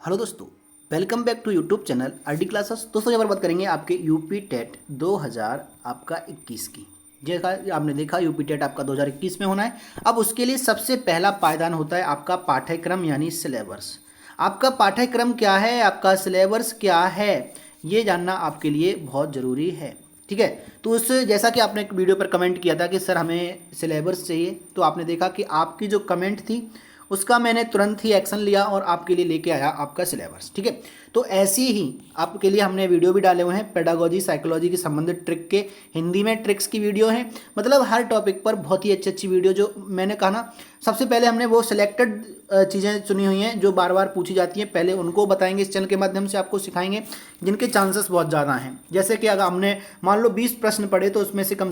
Hello दोस्तों, welcome back to YouTube channel RD classes. दोस्तों यहाँ पर बात करेंगे आपके यूपी टेट 2000 आपका 21 की। जैसा आपने देखा यूपी टेट आपका 2021 में होना है। अब उसके लिए सबसे पहला पायदान होता है आपका पाठ्यक्रम यानी सिलेबस। आपका पाठ्यक्रम क्या है, आपका सिलेबस क्या है, ये जानना आपके लिए बहुत ज़रूरी है। ठीक है, तो उस जैसा कि आपने एक वीडियो पर कमेंट किया था कि सर हमें सिलेबस चाहिए, तो आपने देखा कि आपकी जो कमेंट थी उसका मैंने तुरंत ही एक्शन लिया और आपके लिए लेके आया आपका सिलेबस। ठीक है, तो ऐसे ही आपके लिए हमने वीडियो भी डाले हुए हैं पेडागोजी साइकोलॉजी की संबंधित ट्रिक के, हिंदी में ट्रिक्स की वीडियो है। मतलब हर टॉपिक पर बहुत ही अच्छी अच्छी वीडियो, जो मैंने कहा ना, सबसे पहले हमने वो सिलेक्टेड चीज़ें चुनी हुई हैं जो बार बार पूछी जाती हैं, पहले उनको बताएंगे। इस चैनल के माध्यम से आपको सिखाएंगे जिनके चांसेस बहुत ज़्यादा हैं। जैसे कि अगर हमने मान लो 20 प्रश्न पढ़े तो उसमें से कम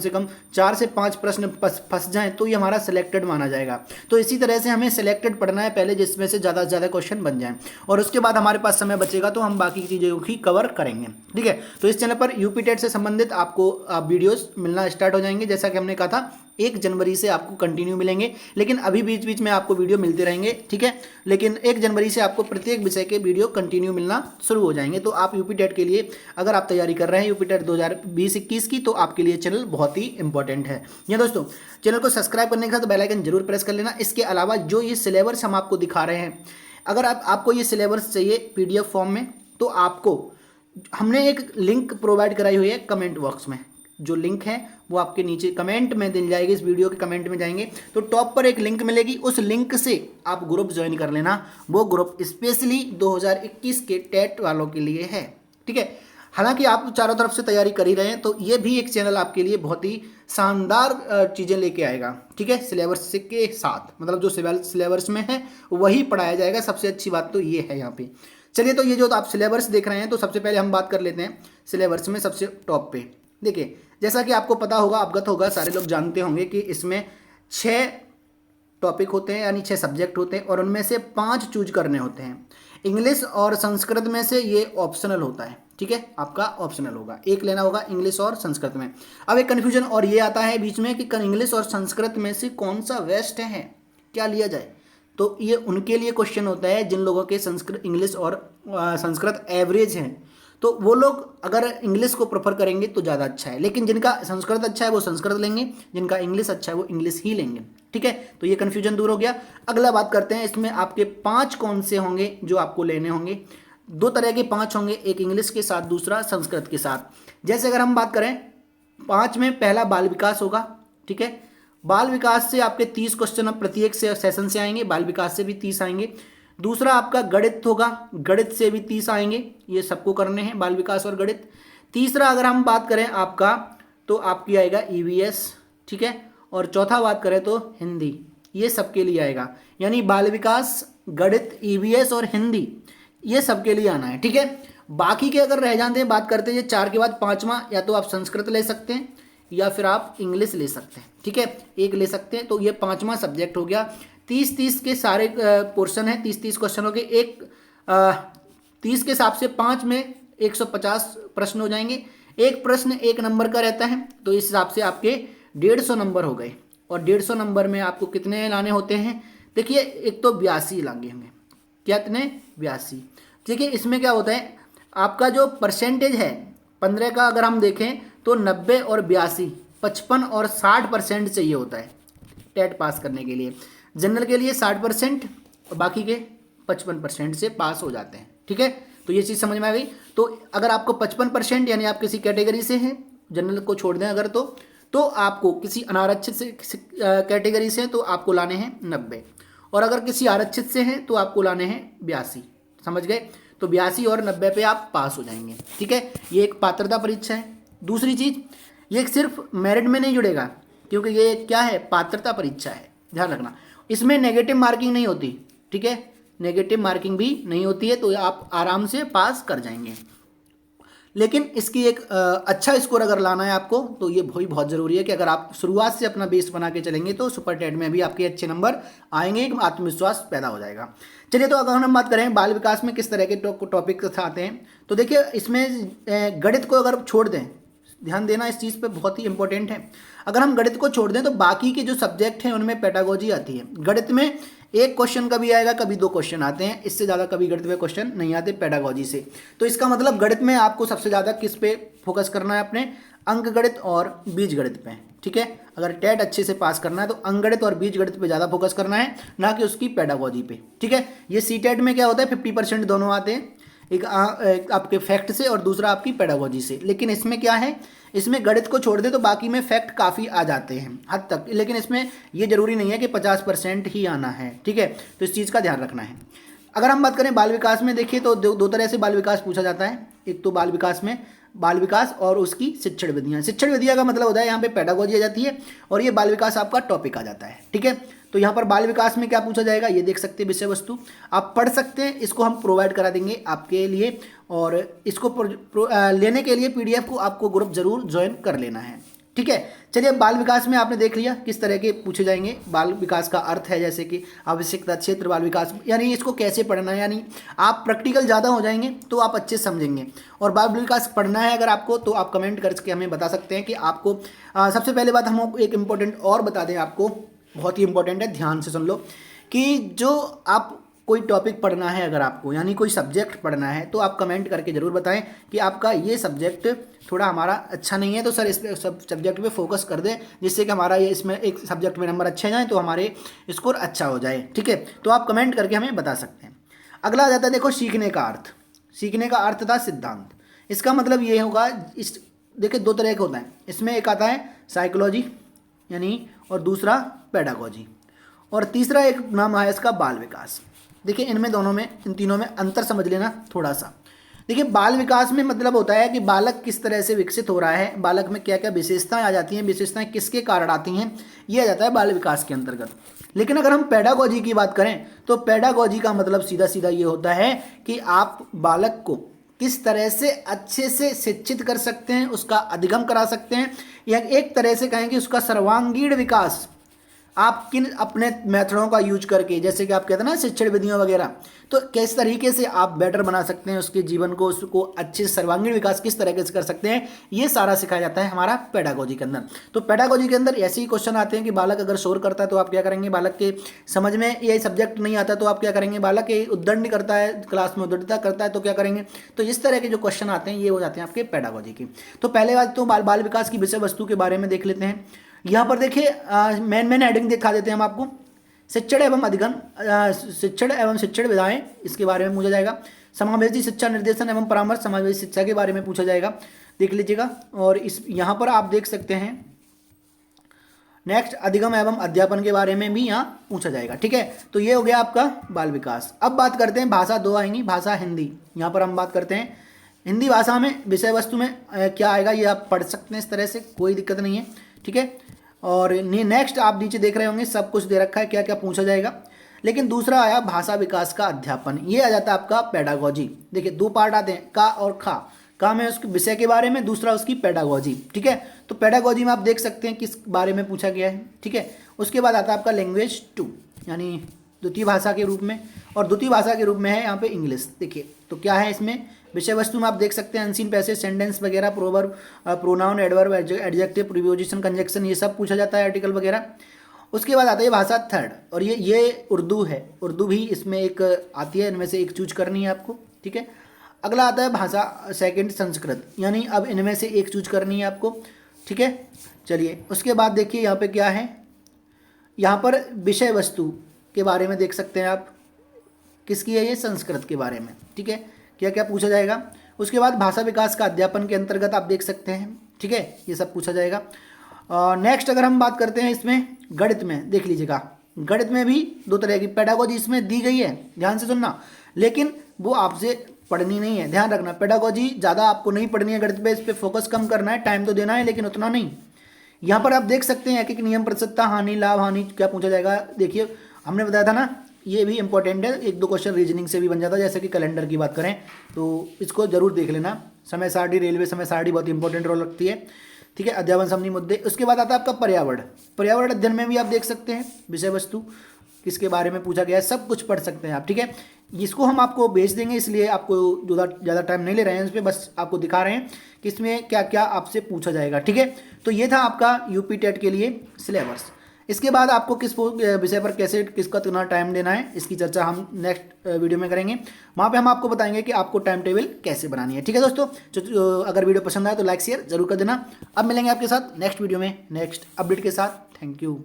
4 से 5 प्रश्न फंस जाएं तो ये हमारा सिलेक्टेड माना जाएगा। तो इसी तरह से हमें सिलेक्टेड पढ़ना है पहले, जिसमें से ज़्यादा से ज़्यादा क्वेश्चन बन जाएं, और उसके बाद हमारे पास समय बचेगा तो हम बाकी चीज़ों की कवर करेंगे। ठीक है, तो इस चैनल पर यूपी टेट से संबंधित आपको वीडियोस मिलना स्टार्ट हो जाएंगे। जैसा कि हमने कहा था 1 जनवरी से आपको कंटिन्यू मिलेंगे, लेकिन अभी बीच बीच में आपको वीडियो मिलते रहेंगे। ठीक है, लेकिन 1 जनवरी से आपको प्रत्येक विषय के वीडियो कंटिन्यू मिलना शुरू हो जाएंगे। तो आप यूपी टेट के लिए अगर आप तैयारी कर रहे हैं यूपी टेट 2020-21 की, तो आपके लिए चैनल बहुत ही इंपॉर्टेंट है। ये दोस्तों, चैनल को सब्सक्राइब करने के साथ बेल आइकन जरूर प्रेस कर लेना। इसके अलावा जो ये सिलेबस हम आपको दिखा रहे हैं, अगर आपको ये सिलेबस चाहिए पीडीएफ फॉर्म में, तो आपको हमने एक लिंक प्रोवाइड कराई हुई है कमेंट बॉक्स में। जो लिंक है वो आपके नीचे कमेंट में मिल जाएगी। इस वीडियो के कमेंट में जाएंगे तो टॉप पर एक लिंक मिलेगी, उस लिंक से आप ग्रुप ज्वाइन कर लेना। वो ग्रुप स्पेशली 2021 के टेट वालों के लिए है। ठीक है, हालांकि आप चारों तरफ से तैयारी कर ही रहे हैं, तो ये भी एक चैनल आपके लिए बहुत ही शानदार चीज़ें लेके आएगा। ठीक है, सिलेबस के साथ, मतलब जो सिलेबस में है वही पढ़ाया जाएगा। सबसे अच्छी बात तो ये है यहाँ पे। चलिए, तो ये जो आप सिलेबस देख रहे हैं, तो सबसे पहले हम बात कर लेते हैं सिलेबस में सबसे टॉप पे। देखिए, जैसा कि आपको पता होगा, अवगत होगा, सारे लोग जानते होंगे कि इसमें 6 टॉपिक होते हैं, यानी 6 सब्जेक्ट होते हैं, और उनमें से 5 चूज करने होते हैं। इंग्लिश और संस्कृत में से ये ऑप्शनल होता है। ठीक है, आपका ऑप्शनल होगा, एक लेना होगा इंग्लिश और संस्कृत में। अब एक कन्फ्यूजन और ये आता है बीच में कि इंग्लिश और संस्कृत में से कौन सा बेस्ट है, क्या लिया जाए। तो ये उनके लिए क्वेश्चन होता है जिन लोगों के संस्कृत, इंग्लिश और संस्कृत एवरेज हैं, तो वो लोग अगर इंग्लिश को प्रेफर करेंगे तो ज़्यादा अच्छा है। लेकिन जिनका संस्कृत अच्छा है वो संस्कृत लेंगे, जिनका इंग्लिश अच्छा है वो इंग्लिश ही लेंगे। ठीक है, तो ये कन्फ्यूजन दूर हो गया। अगला बात करते हैं, इसमें आपके 5 कौन से होंगे जो आपको लेने होंगे। 2 तरह के 5 होंगे, एक इंग्लिश के साथ, दूसरा संस्कृत के साथ। जैसे अगर हम बात करें 5 में, पहला बाल विकास होगा। ठीक है, बाल विकास से आपके 30 क्वेश्चन प्रत्येक से सेशन से आएंगे, बाल विकास से भी 30 आएंगे। दूसरा आपका गणित होगा, गणित से भी 30 आएंगे, ये सबको करने हैं, बाल विकास और गणित। तीसरा अगर हम बात करें आपका, तो आपकी आएगा ईवीएस। ठीक है, और चौथा बात करें तो हिंदी, ये सबके लिए आएगा। यानी बाल विकास, गणित, ईवीएस और हिंदी, ये सबके लिए आना है। ठीक है, बाकी के अगर रह जाते हैं, बात करते हैं ये 4 के बाद 5वां, या तो आप संस्कृत ले सकते हैं या फिर आप इंग्लिश ले सकते हैं। ठीक है, एक ले सकते हैं, तो ये 5वां सब्जेक्ट हो गया। 30-30 के सारे पोर्शन है, 30-30 क्वेश्चन हो गए। 30 के हिसाब से 5 में 150 प्रश्न हो जाएंगे। एक प्रश्न 1 नंबर का रहता है, तो इस हिसाब से आपके 150 नंबर हो गए। और 150 नंबर में आपको कितने लाने होते हैं, देखिए, एक तो 82 लाएंगे हमें, क्या इतने 82। देखिए, इसमें क्या होता है, आपका जो परसेंटेज है 15 का अगर हम देखें तो 90 और 82, 55 और 60% चाहिए होता है टेट पास करने के लिए। जनरल के लिए 60% और बाकी के 55% से पास हो जाते हैं। ठीक है, तो ये चीज़ समझ में आ गई। तो अगर आपको 55%, यानी आप किसी कैटेगरी से हैं, जनरल को छोड़ दें अगर, तो आपको किसी अनारक्षित से कैटेगरी से हैं तो आपको लाने हैं 90, और अगर किसी आरक्षित से हैं तो आपको लाने हैं 82। समझ गए, तो 82 और 90 पे आप पास हो जाएंगे। ठीक है, ये एक पात्रता परीक्षा है। दूसरी चीज़, ये सिर्फ मेरिट में नहीं जुड़ेगा, क्योंकि ये क्या है, पात्रता परीक्षा है, ध्यान रखना। इसमें नेगेटिव मार्किंग नहीं होती। ठीक है, नेगेटिव मार्किंग भी नहीं होती है, तो आप आराम से पास कर जाएंगे। लेकिन इसकी एक अच्छा स्कोर अगर लाना है आपको, तो ये बहुत ज़रूरी है कि अगर आप शुरुआत से अपना बेस बना के चलेंगे तो सुपर टेट में भी आपके अच्छे नंबर आएंगे, आत्मविश्वास पैदा हो जाएगा। चलिए, तो अगर हम बात करें बाल विकास में किस तरह के टॉपिक आते हैं, तो देखिए, इसमें गणित को अगर छोड़ दें, ध्यान देना इस चीज़ पे, बहुत ही इंपॉर्टेंट है। अगर हम गणित को छोड़ दें तो बाकी के जो सब्जेक्ट हैं उनमें पेडागोजी आती है। गणित में एक क्वेश्चन कभी आएगा, कभी 2 क्वेश्चन आते हैं, इससे ज़्यादा कभी गणित में क्वेश्चन नहीं आते पेडागोजी से। तो इसका मतलब गणित में आपको सबसे ज़्यादा किस पे फोकस करना है, अपने अंक गणित और बीज गणित पे, ठीक है। अगर टेट अच्छे से पास करना है तो अंक गणित और बीज गणित पे ज़्यादा फोकस करना है, ना कि उसकी पेडागोजी पे, ठीक है। ये सी टेट में क्या होता है 50% दोनों आते हैं, एक आपके फैक्ट से और दूसरा आपकी पेडागोजी से। लेकिन इसमें क्या है, इसमें गणित को छोड़ दे तो बाकी में फैक्ट काफ़ी आ जाते हैं हद तक, लेकिन इसमें ये जरूरी नहीं है कि 50% ही आना है, ठीक है। तो इस चीज़ का ध्यान रखना है। अगर हम बात करें बाल विकास में, देखिए तो दो तरह से बाल विकास पूछा जाता है। एक तो बाल विकास में बाल विकास और उसकी शिक्षण विधियाँ। शिक्षण विधियाँ का मतलब होता है यहाँ पे पेडागोजी आ जाती है और ये बाल विकास आपका टॉपिक आ जाता है, ठीक है। तो यहाँ पर बाल विकास में क्या पूछा जाएगा ये देख सकते हैं, विषय वस्तु आप पढ़ सकते हैं, इसको हम प्रोवाइड करा देंगे आपके लिए। और इसको लेने के लिए पीडीएफ को आपको ग्रुप जरूर ज्वाइन कर लेना है, ठीक है। चलिए, बाल विकास में आपने देख लिया किस तरह के पूछे जाएंगे। बाल विकास का अर्थ है जैसे कि आवश्यकता क्षेत्र बाल विकास, यानी इसको कैसे पढ़ना है, यानी आप प्रैक्टिकल ज़्यादा हो जाएंगे तो आप अच्छे समझेंगे। और बाल विकास पढ़ना है अगर आपको तो आप कमेंट करके हमें बता सकते हैं कि आपको सबसे पहले बात हम एक इम्पोर्टेंट और बता दें आपको, बहुत ही इंपॉर्टेंट है, ध्यान से सुन लो कि जो आप कोई टॉपिक पढ़ना है अगर आपको, यानी कोई सब्जेक्ट पढ़ना है, तो आप कमेंट करके ज़रूर बताएं कि आपका ये सब्जेक्ट थोड़ा हमारा अच्छा नहीं है, तो सर इस पे सब्जेक्ट पे फोकस कर दें, जिससे कि हमारा ये इसमें एक सब्जेक्ट में नंबर अच्छे जाएँ तो हमारे स्कोर अच्छा हो जाए, ठीक है। तो आप कमेंट करके हमें बता सकते हैं। अगला आ जाता है, देखो सीखने का अर्थ। सीखने का अर्थ था सिद्धांत। इसका मतलब ये होगा, इस देखिए 2 तरह का होता है इसमें, एक आता है साइकोलॉजी यानी, और दूसरा पेडागोजी, और तीसरा एक नाम है इसका बाल विकास। देखिए इनमें दोनों में, इन तीनों में अंतर समझ लेना थोड़ा सा। देखिए बाल विकास में मतलब होता है कि बालक किस तरह से विकसित हो रहा है, बालक में क्या क्या विशेषताएं आ जाती हैं, विशेषताएं किसके कारण आती हैं, ये आ जाता है बाल विकास के अंतर्गत। लेकिन अगर हम पेडागोजी की बात करें तो पेडागोजी का मतलब सीधा सीधा ये होता है कि आप बालक को किस तरह से अच्छे से शिक्षित कर सकते हैं, उसका अधिगम करा सकते हैं, या एक तरह से कहें कि उसका सर्वांगीण विकास आप किन अपने मेथडों का यूज करके, जैसे कि आप कहते हैं ना शिक्षण विधियों वगैरह, तो किस तरीके से आप बेटर बना सकते हैं उसके जीवन को, उसको अच्छे सर्वांगीण विकास किस तरीके से कर सकते हैं, ये सारा सिखाया जाता है हमारा पेडागोजी के अंदर। तो पेडागोजी के अंदर ऐसे ही क्वेश्चन आते हैं कि बालक अगर शोर करता है तो आप क्या करेंगे, बालक के समझ में ये सब्जेक्ट नहीं आता तो आप क्या करेंगे, बालक ये उद्दंड करता है, क्लास में उद्दंडता करता है तो क्या करेंगे। तो इस तरह के जो क्वेश्चन आते हैं ये हो जाते हैं आपके पेडागोजी की। तो पहले बात तो बाल विकास की विषय वस्तु के बारे में देख लेते हैं। यहाँ पर देखिए मेन हेडिंग दिखा देते हैं हम आपको, शिक्षण एवं अधिगम, शिक्षण एवं शिक्षण विधाएं, इसके बारे में पूछा जाएगा। समावेशी शिक्षा निर्देशन एवं परामर्श, समावेशी शिक्षा के बारे में पूछा जाएगा, देख लीजिएगा। और इस यहाँ पर आप देख सकते हैं नेक्स्ट अधिगम एवं अध्यापन के बारे में भी यहाँ पूछा जाएगा, ठीक है। तो ये हो गया आपका बाल विकास। अब बात करते हैं भाषा, 2 आएंगी, भाषा हिंदी। यहाँ पर हम बात करते हैं हिंदी भाषा में विषय वस्तु में क्या आएगा, ये आप पढ़ सकते हैं इस तरह से, कोई दिक्कत नहीं है, ठीक है। और नेक्स्ट आप नीचे देख रहे होंगे सब कुछ दे रखा है क्या क्या पूछा जाएगा। लेकिन दूसरा आया भाषा विकास का अध्यापन, ये आ जाता है आपका पेडागोजी। देखिए 2 पार्ट आते हैं, का और खा। का में उसके विषय के बारे में, दूसरा उसकी पेडागोजी, ठीक है। तो पेडागोजी में आप देख सकते हैं किस बारे में पूछा गया है, ठीक है। उसके बाद आता है आपका लैंग्वेज 2 यानी द्वितीय भाषा के रूप में, और द्वितीय भाषा के रूप में है यहाँ पे इंग्लिश। देखिए तो क्या है इसमें विषय वस्तु में आप देख सकते हैं अनसीन पैसेज, सेंटेंस वगैरह, proverb, pronoun, adverb, adjective, preposition, conjunction, ये सब पूछा जाता है, आर्टिकल वगैरह। उसके बाद आता है भाषा 3 और ये उर्दू है। उर्दू भी इसमें एक आती है, इनमें से एक चूज करनी है आपको, ठीक है। अगला आता है भाषा 2 संस्कृत, यानी अब इनमें से एक चूज करनी है आपको, ठीक है। चलिए उसके बाद देखिए यहाँ पे क्या है, यहाँ पर विषय वस्तु के बारे में देख सकते हैं आप, किसकी है ये, संस्कृत के बारे में, ठीक है। क्या क्या पूछा जाएगा। उसके बाद भाषा विकास का अध्यापन के अंतर्गत आप देख सकते हैं, ठीक है, ये सब पूछा जाएगा। नेक्स्ट अगर हम बात करते हैं इसमें गणित में, देख लीजिएगा गणित में भी 2 तरह की पेडागोजी इसमें दी गई है, ध्यान से सुनना, लेकिन वो आपसे पढ़नी नहीं है, ध्यान रखना। पेडागोजी ज़्यादा आपको नहीं पढ़नी है गणित पे, इस पर फोकस कम करना है, टाइम तो देना है लेकिन उतना नहीं। यहाँ पर आप देख सकते हैं एक नियम, प्रतिशतता, हानि, लाभ, हानि क्या पूछा जाएगा। देखिए हमने बताया था ना, ये भी इंपॉर्टेंट है, 1-2 क्वेश्चन रीजनिंग से भी बन जाता है। जैसे कि कैलेंडर की बात करें तो इसको जरूर देख लेना। समय सारणी, रेलवे समय सारणी बहुत इंपॉर्टेंट रोल रखती है, ठीक है। अध्यापन संबंधी मुद्दे। उसके बाद आता है आपका पर्यावरण। पर्यावरण अध्ययन में भी आप देख सकते हैं विषय वस्तु किसके बारे में पूछा गया है, सब कुछ पढ़ सकते हैं आप, ठीक है। इसको हम आपको भेज देंगे, इसलिए आपको ज़्यादा टाइम नहीं ले रहे हैं इस पर, बस आपको दिखा रहे हैं कि इसमें क्या क्या आपसे पूछा जाएगा, ठीक है। तो ये था आपका यूपी टेट के लिए सिलेबस। इसके बाद आपको किस विषय पर कैसे किसका कितना टाइम देना है इसकी चर्चा हम नेक्स्ट वीडियो में करेंगे। वहाँ पे हम आपको बताएंगे कि आपको टाइम टेबल कैसे बनानी है। ठीक है दोस्तों, अगर वीडियो पसंद आए तो लाइक शेयर जरूर कर देना। अब मिलेंगे आपके साथ नेक्स्ट वीडियो में नेक्स्ट अपडेट के साथ। Thank you.